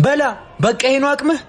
በላ በቃ ይሄ ነው አቅምህ።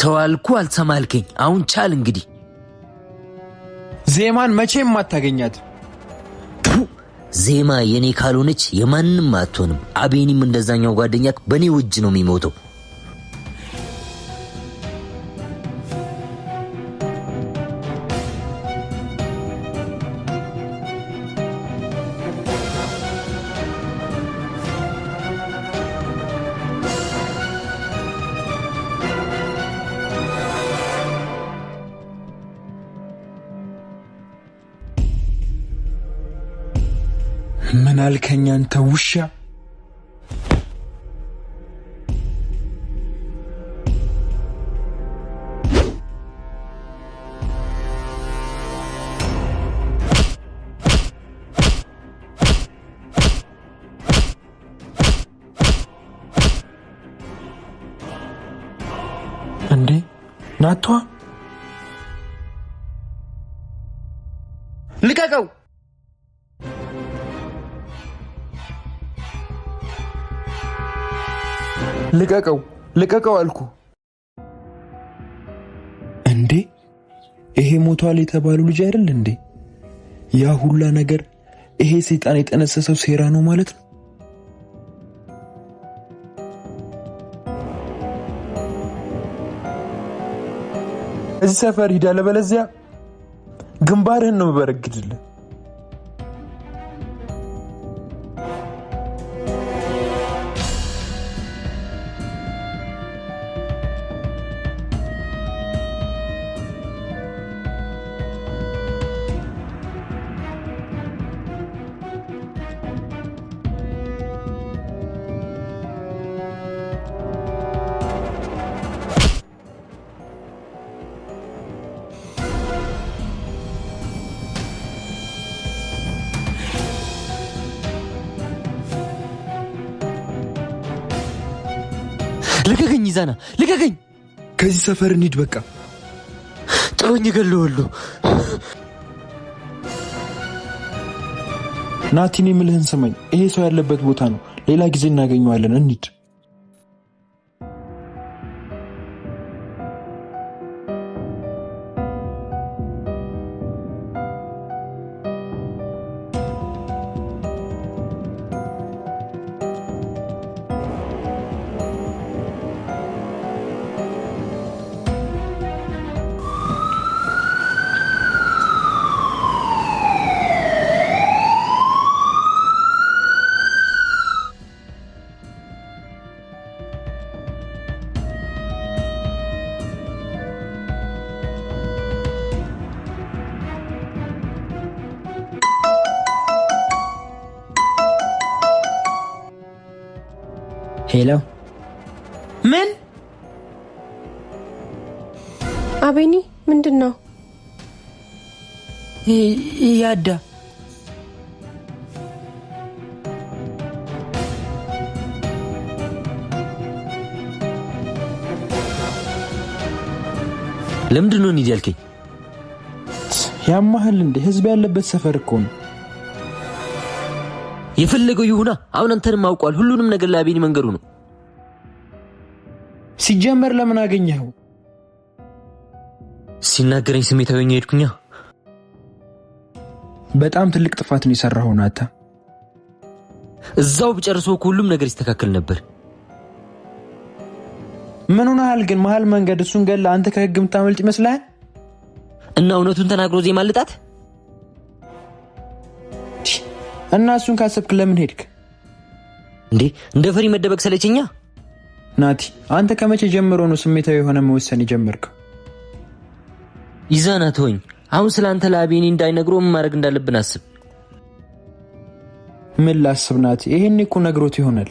ተዋልኩ አልሰማልከኝ። አሁን ቻል እንግዲህ። ዜማን መቼም አታገኛት። ዜማ የኔ ካልሆነች የማንንም አትሆንም። አቤኒም እንደዛኛው ጓደኛክ በኔ እጅ ነው የሚሞተው። ምን አልከኝ አንተ ውሻ? እንዴ ናቷ ልቀቀው! ልቀቀው አልኩ። እንዴ ይሄ ሞቷል የተባለው ልጅ አይደል እንዴ? ያ ሁላ ነገር ይሄ ሰይጣን የጠነሰሰው ሴራ ነው ማለት ነው። እዚህ ሰፈር ሂድ፣ አለበለዚያ ግንባርህን ነው የምበረግድልህ። ልቀቀኝ ይዛና ልቀቀኝ። ከዚህ ሰፈር እንሂድ በቃ። ጥሩኝ እገለዋለሁ። ናቲን የምልህን ስማኝ። ይሄ ሰው ያለበት ቦታ ነው። ሌላ ጊዜ እናገኘዋለን። እንሂድ። ሄሎ ምን? አቤኒ ምንድነው? ያዳ ለምንድነው እንዴ ያልከኝ? ያማህል እንዴ? ህዝብ ያለበት ሰፈር እኮ ነው። የፈለገው ይሁና። አሁን አንተንም አውቋል። ሁሉንም ነገር ለአቤኒ መንገሩ ነው። ሲጀመር ለምን አገኘኸው? ሲናገረኝ ስሜታዊ ሆኜ ሄድኩኛ። በጣም ትልቅ ጥፋት ነው የሰራኸው ናታ። እዛው ብጨርሰው ሁሉም ነገር ይስተካከል ነበር። ምን ሆነሃል ግን? መሃል መንገድ እሱን ገላ አንተ ከህግ የምታመልጥ ይመስልሃል? እና እውነቱን ተናግሮ ዜማ ልጣት? እና እሱን ካሰብክ ለምን ሄድክ እንዴ? እንደ ፈሪ መደበቅ ሰለቸኛ። ናቲ አንተ ከመቼ ጀምሮ ነው ስሜታዊ የሆነ መወሰን የጀመርከው? ይዛና ተወኝ። አሁን ስላንተ ለአቤኒ እንዳይነግረው ምን ማድረግ እንዳለብን አስብ። ምን ላስብ ናቲ? ይሄን እኮ ነግሮት ይሆናል።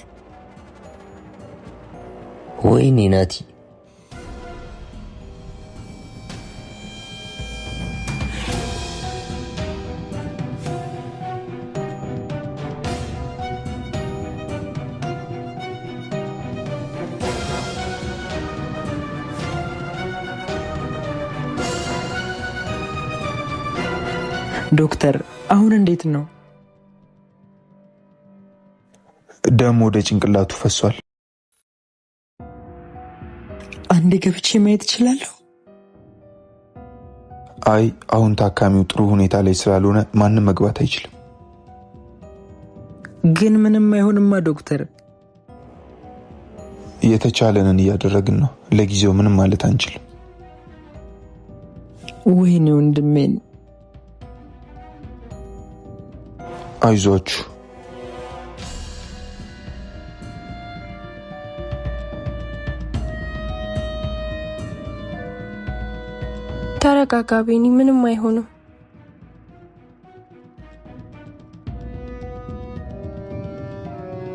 ወይኔ ናቲ ዶክተር አሁን እንዴት ነው? ደም ወደ ጭንቅላቱ ፈሷል። አንዴ ገብቼ ማየት እችላለሁ? አይ አሁን ታካሚው ጥሩ ሁኔታ ላይ ስላልሆነ ማንም መግባት አይችልም። ግን ምንም አይሆንማ ዶክተር። የተቻለንን እያደረግን ነው። ለጊዜው ምንም ማለት አንችልም። ወይኔ ወንድሜን። አይዟችሁ። ተረጋጋ ቤኒ፣ ምንም አይሆንም።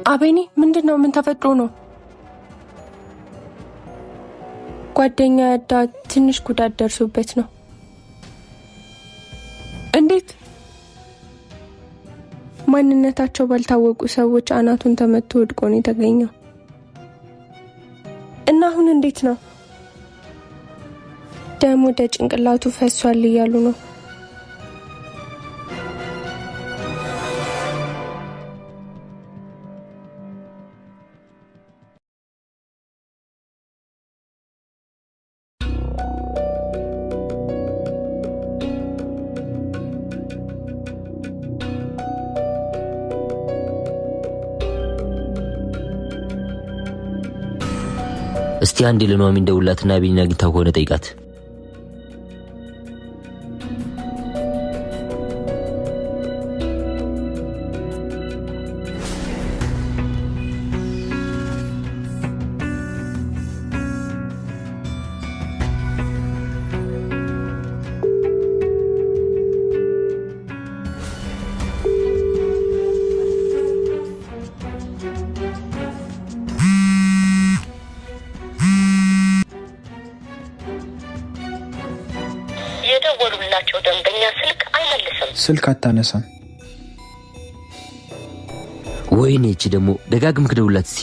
አቤኒ ምንድነው? ምን ተፈጥሮ ነው? ጓደኛ ያዳ ትንሽ ጉዳት ደርሶበት ነው። እንዴት? ማንነታቸው ባልታወቁ ሰዎች አናቱን ተመቶ ወድቆ ነው የተገኘው። እና አሁን እንዴት ነው? ደም ወደ ጭንቅላቱ ፈሷል እያሉ ነው። እስቲ አንዴ ለኑሐሚን ደውላትና አቤኒን አግኝታው ከሆነ ጠይቃት። የደወሉላቸው ደንበኛ ስልክ አይመልስም። ስልክ አታነሳም። ወይኔ እቺ ደግሞ ደጋግም ክደውላት እስቲ።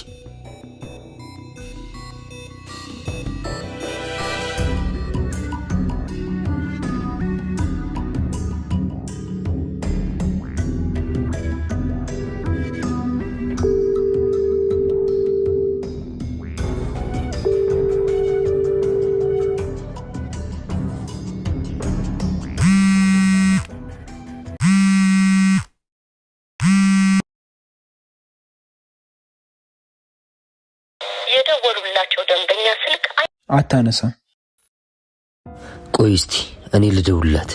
የደወሉላቸው ደንበኛ ስልክ አታነሳም። ቆይ እስቲ እኔ ልደውልላት።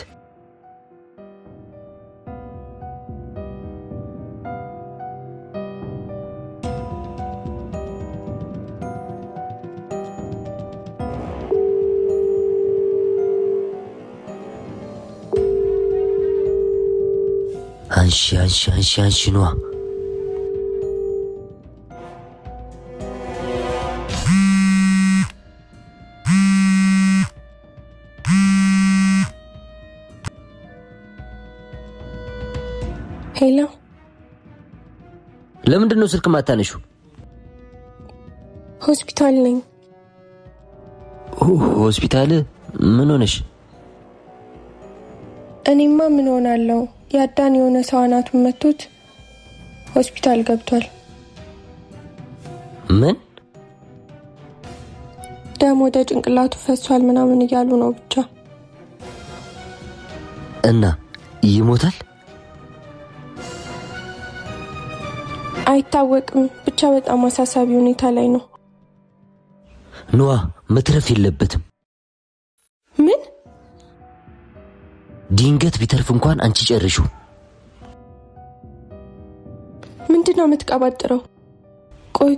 አንሺ ነዋ። ሄሎ፣ ለምንድን ነው ስልክ ማታነሺው? ሆስፒታል ነኝ። ሆስፒታል? ምን ሆነሽ? እኔማ ምን ሆናለሁ? ያዳን የሆነ ሰው አናቱን መቶት ሆስፒታል ገብቷል። ምን? ደም ወደ ጭንቅላቱ ፈሷል ምናምን እያሉ ነው ብቻ። እና ይሞታል? አይታወቅም፣ ብቻ በጣም አሳሳቢ ሁኔታ ላይ ነው። ኑዋ መትረፍ የለበትም። ምን? ድንገት ቢተርፍ እንኳን አንቺ ጨርሹ። ምንድነው የምትቀባጥረው?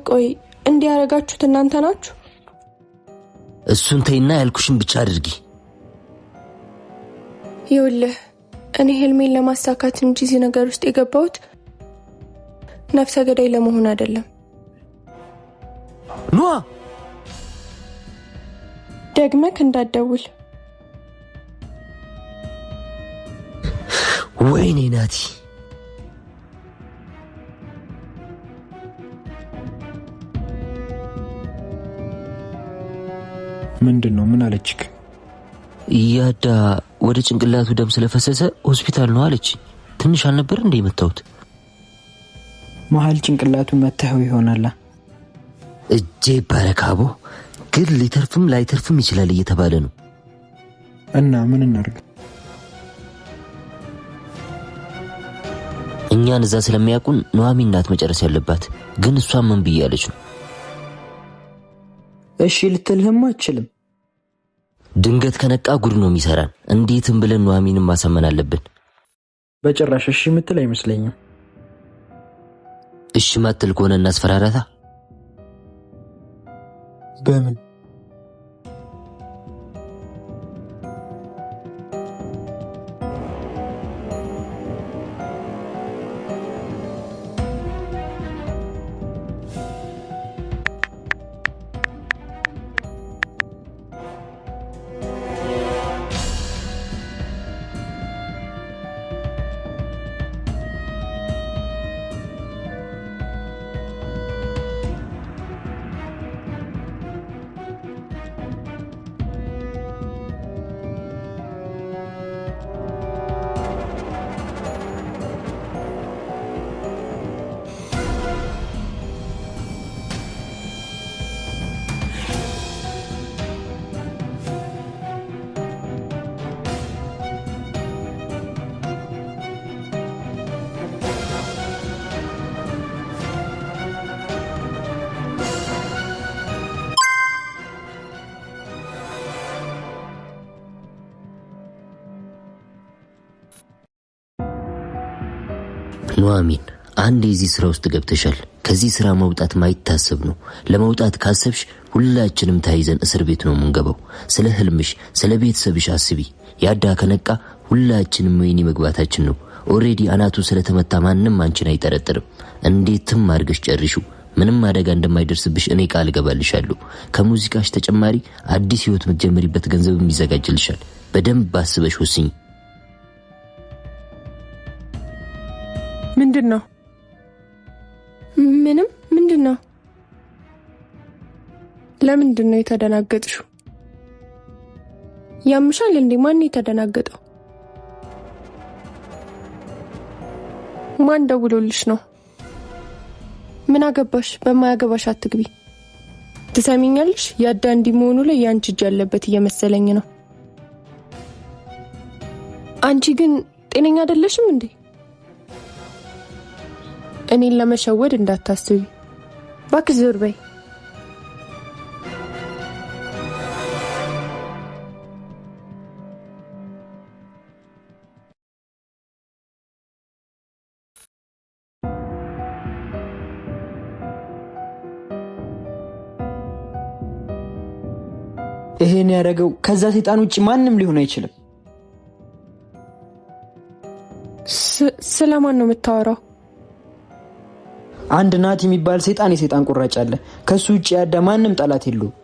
ቆይ እንዲያረጋችሁት እናንተ ናችሁ? እሱን ተይና ያልኩሽን ብቻ አድርጊ። ይኸውልህ እኔ ህልሜን ለማሳካት እንጂ እዚህ ነገር ውስጥ የገባሁት ነፍሰ ገዳይ ለመሆን አይደለም። ኑዋ ደግመህ እንዳትደውል። ወይኔ ናቲ ምንድነው? ምን አለችክ? ያዳ ወደ ጭንቅላቱ ደም ስለፈሰሰ ሆስፒታል ነው አለች። ትንሽ አልነበር እንዴ የመታውት? መሀል ጭንቅላቱን መታው ይሆናል። እጄ ባረካቦ ግን ሊተርፍም ላይተርፍም ይችላል እየተባለ ነው። እና ምን እናርግ? እኛን እዛ ስለሚያውቁን ኑሐሚን ናት መጨረስ ያለባት። ግን እሷ ምን ብያለች ነው? እሺ ልትልህም አትችልም። ድንገት ከነቃ ጉድ ነው የሚሰራን። እንዴትም ብለን ኑሐሚንን ማሳመን አለብን። በጭራሽ እሺ የምትል አይመስለኝም። እሺ ማትል ከሆነ እናስፈራራታ። በምን? ኑሐሚን አንድ የዚህ ስራ ውስጥ ገብተሻል። ከዚህ ስራ መውጣት ማይታሰብ ነው። ለመውጣት ካሰብሽ ሁላችንም ታይዘን እስር ቤት ነው የምንገባው። ስለ ህልምሽ፣ ስለ ቤተሰብሽ አስቢ። ያዳ ከነቃ ሁላችንም ወይኒ መግባታችን ነው። ኦሬዲ አናቱ ስለተመታ ማንም አንቺን አይጠረጥርም። እንዴትም አድርገሽ ጨርሺው። ምንም አደጋ እንደማይደርስብሽ እኔ ቃል እገባልሻለሁ። ከሙዚቃሽ ተጨማሪ አዲስ ህይወት የምትጀምሪበት ገንዘብም ይዘጋጅልሻል። በደንብ አስበሽ ወስኝ። ምንድነው? ምንድነው? ለምንድነው የተደናገጥሽው? ያምሻል እንዴ? ማን የተደናገጠው? ማን ደውሎልሽ ነው? ምን አገባሽ? በማያገባሽ አትግቢ። ትሰሚኛለሽ? ያዳ እንዲህ መሆኑ ላይ ያንቺ እጅ ያለበት እየመሰለኝ ነው። አንቺ ግን ጤነኛ አይደለሽም እንዴ? እኔን ለመሸወድ እንዳታስቢ። እባክሽ ዞር በይ። ይሄን ያደረገው ከዛ ሰይጣን ውጪ ማንም ሊሆን አይችልም። ስለማን ነው የምታወራው? አንድ ናት የሚባል ሰይጣን የሰይጣን ቁራጭ አለ። ከሱ ውጪ ያዳ ማንም ጠላት የለውም።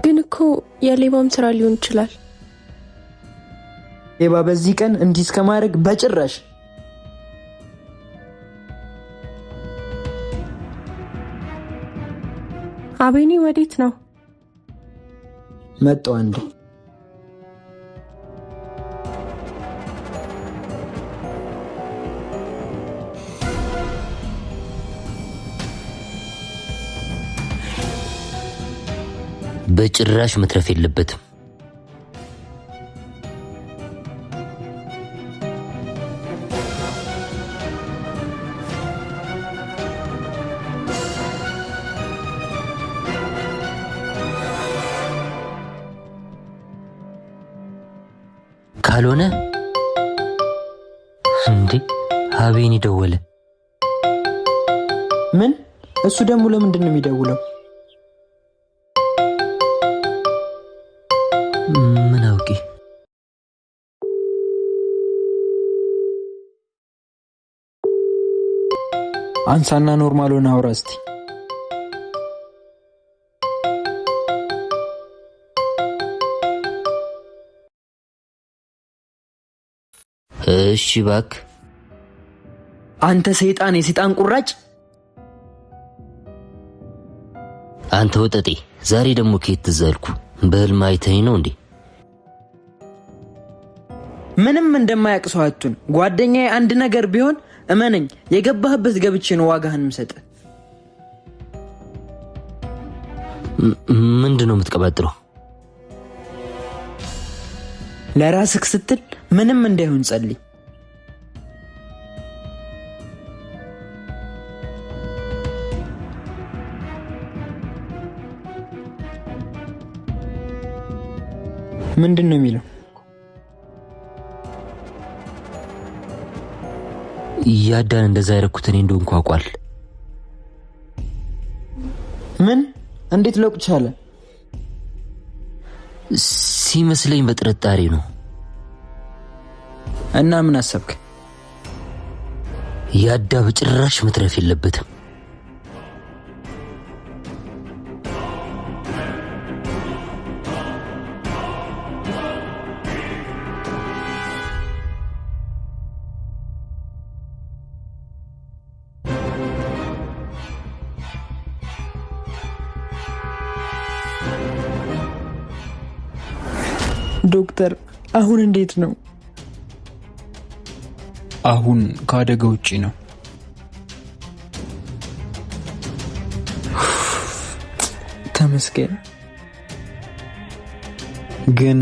ግን እኮ የሌባም ስራ ሊሆን ይችላል። ሌባ በዚህ ቀን እንዲህ እስከማድረግ በጭራሽ። አቤኒ ወዴት ነው? መጣው አንዴ። በጭራሽ መትረፍ የለበትም። ካልሆነ ሀቤን ይደወለ። ምን? እሱ ደግሞ ለምንድን ነው የሚደውለው? ምን አውቂ። አንሳና ኖርማል ሆነ አውራ እስቲ። እሺ እባክህ። አንተ ሰይጣን፣ የሰይጣን ቁራጭ! አንተ ወጠጤ፣ ዛሬ ደግሞ ከየት ትዝ አልኩ? በህልም አይተኸኝ ነው እንዴ? ምንም እንደማያውቅ ሰው አቱን። ጓደኛዬ አንድ ነገር ቢሆን እመነኝ፣ የገባህበት ገብቼ ነው ዋጋህን የምሰጥህ። ምንድነው የምትቀባጥረው? ለራስህ ስትል ምንም እንዳይሆን ጸልይ። ምንድን ነው የሚለው? ያዳን እንደዛ ያረኩት እኔ እንደሆንኩ አውቋል። ምን? እንዴት ሊያውቅ ቻለ? ሲመስለኝ በጥርጣሬ ነው። እና ምን አሰብክ? ያዳ በጭራሽ መትረፍ የለበትም። ዶክተር፣ አሁን እንዴት ነው? አሁን ከአደጋ ውጪ ነው። ተመስገን። ግን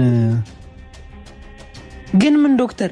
ምን ዶክተር?